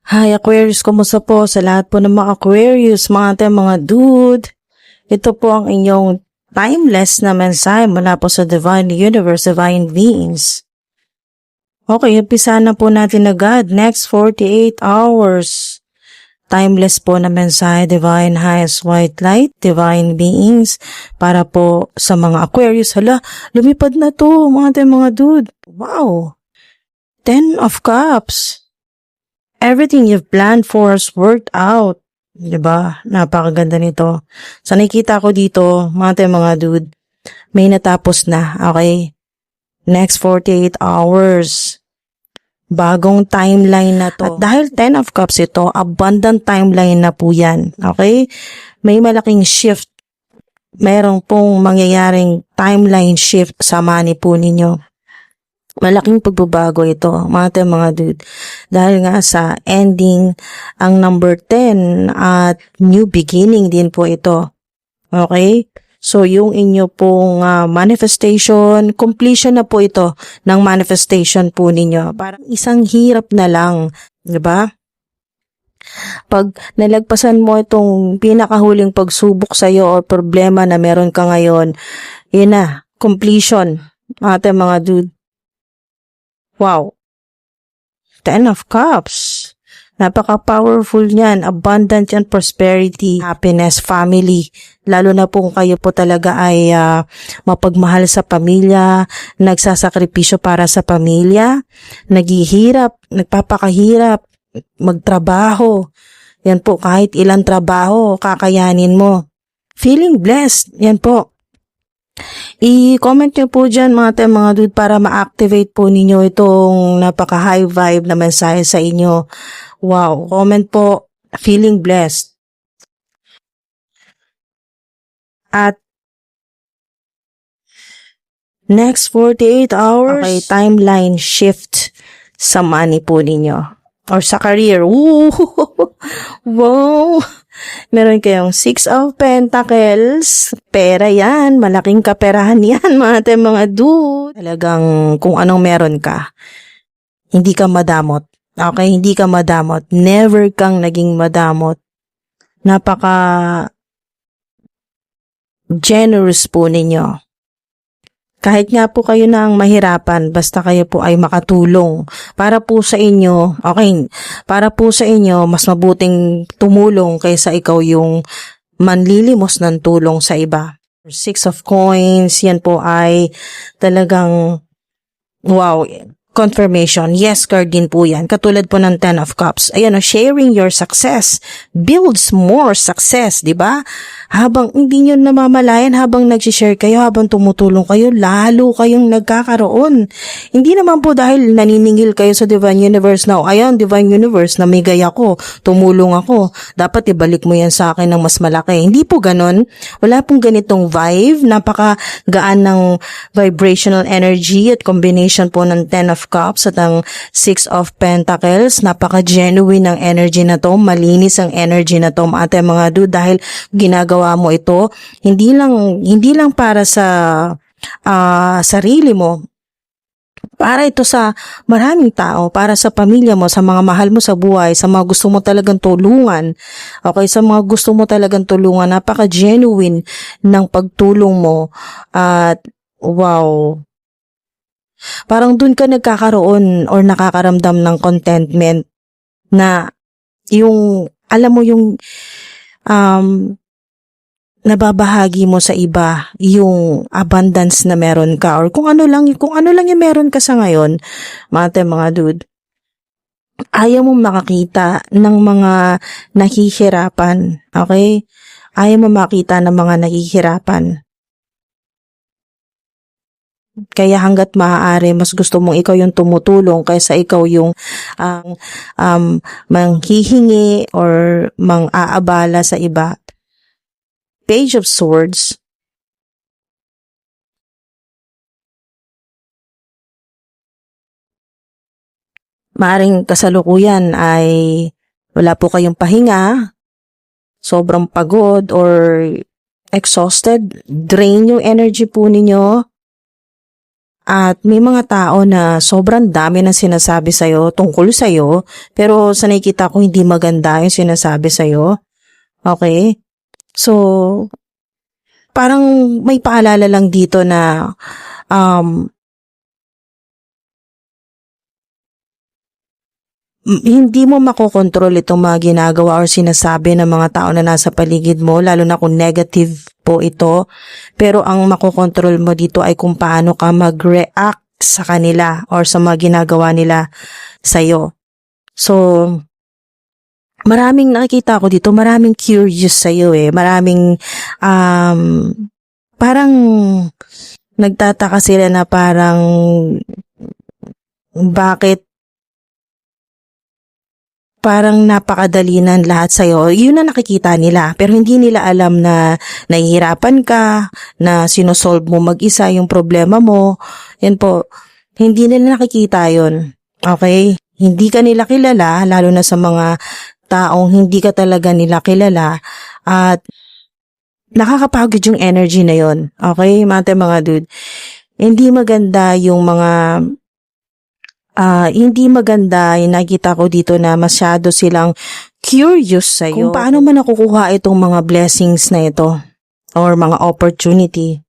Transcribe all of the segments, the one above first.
Hi Aquarius, kumusta po sa lahat po ng mga Aquarius, mga dude? Ito po ang inyong timeless na mensahe mula po sa Divine Universe, Divine Beings. Okay, umpisa na po natin agad. Next 48 hours. Timeless po na mensahe, Divine Highest White Light, Divine Beings, para po sa mga Aquarius. Hala, lumipad na to, mga dude. Wow! 10 of Cups. Everything you've planned for has worked out. Diba? Napakaganda nito. Sa nakikita ko dito, mga dude, may natapos na. Okay? Next 48 hours. Bagong timeline na to. At dahil 10 of Cups ito, abundant timeline na po yan. Okay? May malaking shift. Merong pong mangyayaring timeline shift sa money po ninyo. Malaking pagbabago ito, mga dude. Dahil nga sa ending ang number 10 at new beginning din po ito. Okay? So, yung inyo pong manifestation, completion na po ito ng manifestation po ninyo. Parang isang hirap na lang. Diba? Pag nalagpasan mo itong pinakahuling pagsubok sa'yo o problema na meron ka ngayon, yun na, completion, mga dude. Wow. 10 of Cups. Napaka-powerful niyan. Abundant yan, prosperity, happiness, family. Lalo na po kung kayo po talaga ay mapagmahal sa pamilya, nagsasakripisyo para sa pamilya, naghihirap, nagpapakahirap, magtrabaho. Yan po, kahit ilang trabaho, kakayanin mo. Feeling blessed. Yan po. I-comment nyo po dyan mga dude para ma-activate po ninyo itong napaka-high vibe na mensahe sa inyo. Wow, comment po, feeling blessed. At next 48 hours, okay, timeline shift sa money po ninyo. Or sa career. Woo! Wow! Meron kayong 6 of Pentacles. Pera yan. Malaking kaperahan yan, mga dude. Talagang kung anong meron ka, hindi ka madamot. Okay? Hindi ka madamot. Never kang naging madamot. Napaka generous po ninyo. Kahit nga po kayo na ang mahirapan, basta kayo po ay makatulong. Para po sa inyo, okay, para po sa inyo, mas mabuting tumulong kaysa ikaw yung manlilimos ng tulong sa iba. 6 of Coins, yan po ay talagang, wow, confirmation. Yes, card din po yan. Katulad po ng 10 of Cups. Ayan, sharing your success builds more success, di ba? Habang hindi nyo namamalayan, habang nagsishare kayo, habang tumutulong kayo, lalo kayong nagkakaroon. Hindi naman po dahil naniningil kayo sa Divine Universe na, ayan, Divine Universe, namigay ako, tumulong ako, dapat ibalik mo yan sa akin ng mas malaki. Hindi po ganon. Wala pong ganitong vibe. Napakagaan ng vibrational energy at combination po ng 10 of Cups at ang 6 of Pentacles. Napaka-genuine ng energy na to. Malinis ang energy na to, mga dude, dahil ginagawa mo ito hindi lang para sa sarili mo, para ito sa maraming tao, para sa pamilya mo, sa mga mahal mo sa buhay, sa mga gusto mo talagang tulungan. Okay, sa mga gusto mo talagang tulungan, napaka-genuine ng pagtulong mo. At wow, parang dun ka nagkakaroon or nakakaramdam ng contentment na yung, alam mo yung nababahagi mo sa iba yung abundance na meron ka or kung ano lang yung meron ka sa ngayon, mga dude. Ayaw mong makakita ng mga nahihirapan, okay? Ayaw mong makita ng mga nahihirapan. Kaya hanggat maaari, mas gusto mong ikaw yung tumutulong kaysa ikaw yung manghihingi or mang-aabala sa iba. Page of Swords. Maaring kasalukuyan ay wala po kayong pahinga, sobrang pagod or exhausted, drain yung energy po ninyo. At may mga tao na sobrang dami ng sinasabi sa'yo tungkol sa'yo, pero sa nakikita ko hindi maganda yung sinasabi sa'yo. Okay? So, parang may paalala lang dito na um, hindi mo makokontrol itong mga ginagawa or sinasabi ng mga tao na nasa paligid mo, lalo na kung negative po ito. Pero ang makokontrol mo dito ay kung paano ka mag-react sa kanila or sa mga ginagawa nila sa'yo. So, maraming nakikita ko dito, maraming curious sa'yo eh. Maraming, parang nagtataka sila na parang bakit parang napakadali ng lahat sa'yo. Yun na nakikita nila. Pero hindi nila alam na nahihirapan ka, na sinosolve mo mag-isa yung problema mo. Yan po. Hindi nila nakikita yun. Okay? Hindi ka nila kilala, lalo na sa mga taong hindi ka talaga nila kilala. At nakakapagod yung energy na yun. Okay? Mga dude. Hindi maganda yung mga hindi maganda yung nakita ko dito na masyado silang curious sa'yo. Kung paano man nakukuha itong mga blessings na ito or mga opportunity.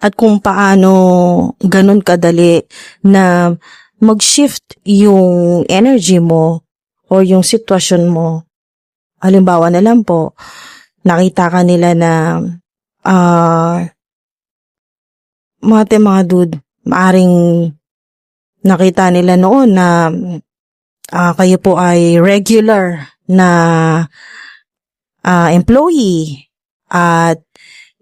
At kung paano ganun kadali na mag-shift yung energy mo or yung sitwasyon mo. Halimbawa na lang po, nakita ka nila na mga dude, maaring nakita nila noon na kayo po ay regular na employee at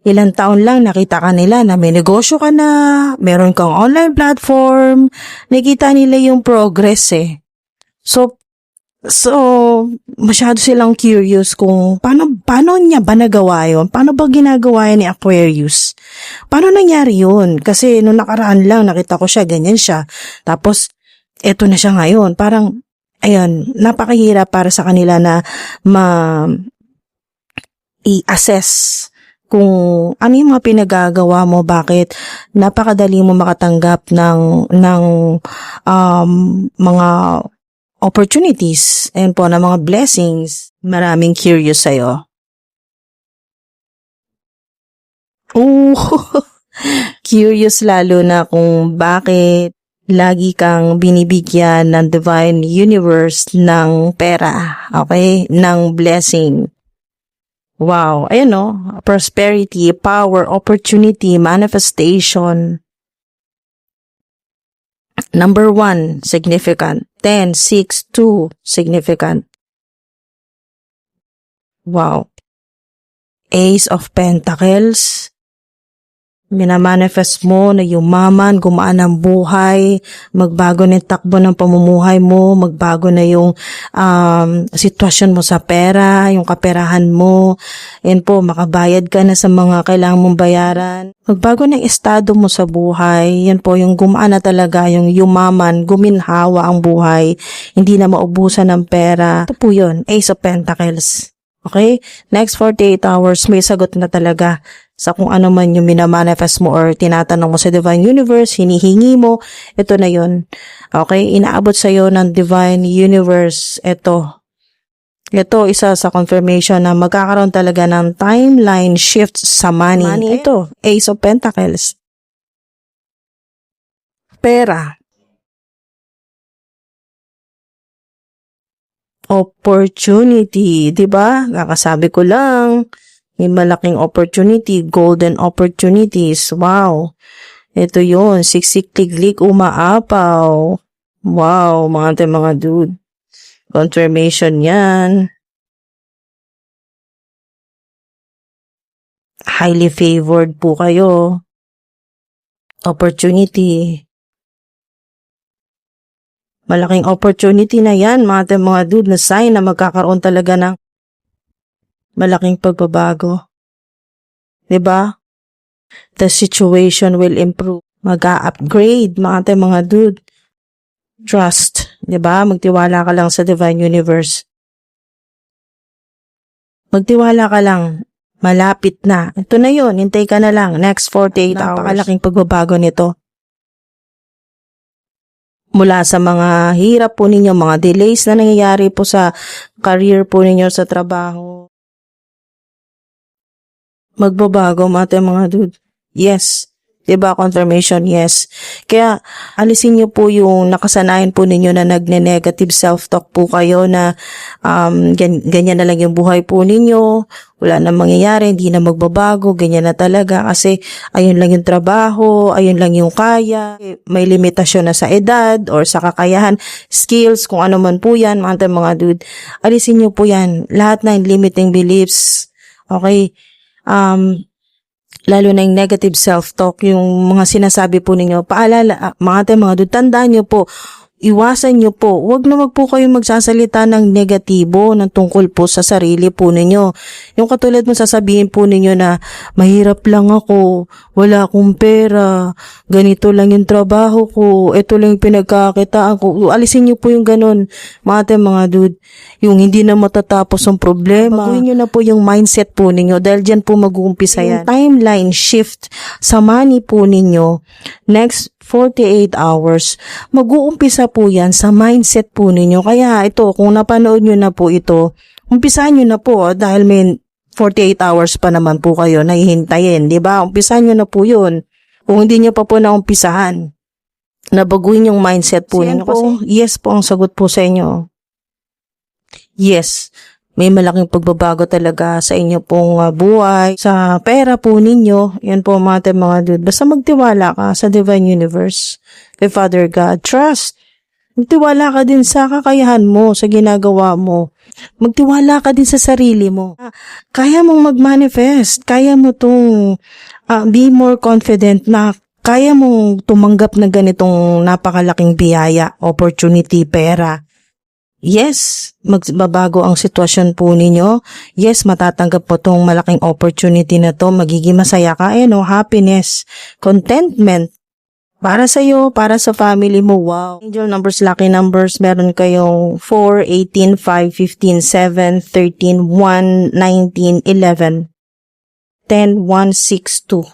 ilang taon lang nakita ka nila na may negosyo ka na, meron kang online platform, nakita nila yung progress eh. So masyado silang curious kung paano niya ba nagawa yun? Paano ba ginagawa yan ni Aquarius? Paano nangyari yun? Kasi nung nakaraan lang nakita ko siya, ganyan siya. Tapos, eto na siya ngayon. Parang, ayan, napakahirap para sa kanila na i-assess kung ano yung mga pinagagawa mo, bakit napakadali mo makatanggap ng mga opportunities and po na mga blessings. Maraming curious sa'yo. Curious lalo na kung bakit lagi kang binibigyan ng Divine Universe ng pera, okay? Ng blessing. Wow, ayan no? Prosperity, power, opportunity, manifestation. Number 1, significant. 10, 6, 2, significant. Wow. Ace of Pentacles. Minamanifest mo na yumaman, gumaan ang buhay, magbago na yung takbo ng pamumuhay mo, magbago na yung sitwasyon mo sa pera, yung kaperahan mo, yan po, makabayad ka na sa mga kailangan mong bayaran. Magbago na yung estado mo sa buhay, yan po, yung gumaan na talaga, yung yumaman, guminhawa ang buhay, hindi na maubusan ng pera. Ito po yun, Ace of Pentacles. Okay? Next 48 hours, may sagot na talaga sa kung ano man yung minamanifest mo or tinatanong mo sa Divine Universe, hinihingi mo, ito na yun. Okay? Inaabot sa'yo ng Divine Universe, ito. Ito, isa sa confirmation na magkakaroon talaga ng timeline shift sa money. Money ito, Ace of Pentacles. Pera. Opportunity, 'di ba? Kakasabi ko lang, may malaking opportunity, golden opportunities. Wow. Ito 'yon, siksik-liglig umaapaw. Wow, mga dude. Confirmation 'yan. Highly favored po kayo. Opportunity. Malaking opportunity na yan, mga dude, na sign na magkakaroon talaga ng malaking pagbabago. 'Di ba? The situation will improve. Mag-a-upgrade, mga dude. Trust. 'Di ba? Magtiwala ka lang sa Divine Universe. Magtiwala ka lang. Malapit na. Ito na yun. Hintay ka na lang. Next 48 hours. Napakalaking pagbabago nito. Mula sa mga hirap po ninyo, mga delays na nangyayari po sa career po ninyo sa trabaho. Magbabago mga dude. Yes. Diba, confirmation, yes. Kaya, alisin niyo po yung nakasanayan po ninyo na nagne-negative self-talk po kayo na ganyan na lang yung buhay po ninyo, wala na mangyayari, hindi na magbabago, ganyan na talaga kasi ayun lang yung trabaho, ayun lang yung kaya, may limitasyon na sa edad or sa kakayahan, skills, kung ano man po yan, mga dude. Alisin niyo po yan, lahat na yung limiting beliefs, okay? Lalo na yung negative self-talk, yung mga sinasabi po ninyo, paalala, mga dude, tandaan nyo po, iwasan nyo po, wag na wag po kayo magsasalita ng negatibo, ng tungkol po sa sarili po ninyo. Yung katulad mo sasabihin po ninyo na, mahirap lang ako, wala akong pera, ganito lang yung trabaho ko, ito lang yung pinagkakitaan ko. Alisin nyo po yung ganun, mga dude, yung hindi na matatapos ang problema. Baguhin nyo na po yung mindset po ninyo, dahil dyan po mag-uumpisa yan. Yung timeline shift sa money po ninyo, next 48 hours, mag-uumpisa po yan sa mindset po ninyo. Kaya ito, kung napanood nyo na po ito, umpisahan nyo na po dahil may 48 hours pa naman po kayo na hihintayin, di ba? Umpisahan nyo na po yun. Kung hindi nyo pa po naumpisahan, nabaguhin yung mindset po ninyo. Kasi yes po ang sagot po sa inyo. Yes. May malaking pagbabago talaga sa inyo pong buhay, sa pera po ninyo. Yan po mga dude. Basta magtiwala ka sa Divine Universe, kay Father God. Trust. Magtiwala ka din sa kakayahan mo, sa ginagawa mo. Magtiwala ka din sa sarili mo. Kaya mong mag-manifest. Kaya mo tong be more confident na kaya mong tumanggap ng ganitong napakalaking biyaya, opportunity, pera. Yes, magbabago ang sitwasyon po ninyo. Yes, matatanggap po tong malaking opportunity na to. Magiging masaya ka. Happiness, contentment. Para sa iyo, para sa family mo. Wow. Angel numbers, lucky numbers. Meron kayong 4, 18, 5, 15, 7, 13, 1, 19, 11, 10, 1, 6, 2.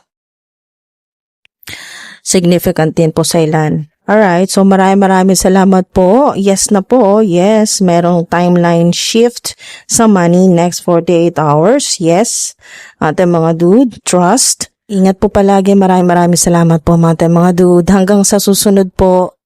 Significant din po sa ilan. Alright, so maraming salamat po. Yes na po, yes. Merong timeline shift sa money next 48 hours. Yes. Ating mga dude, trust. Ingat po palagi. Maraming salamat po mga dude. Hanggang sa susunod po.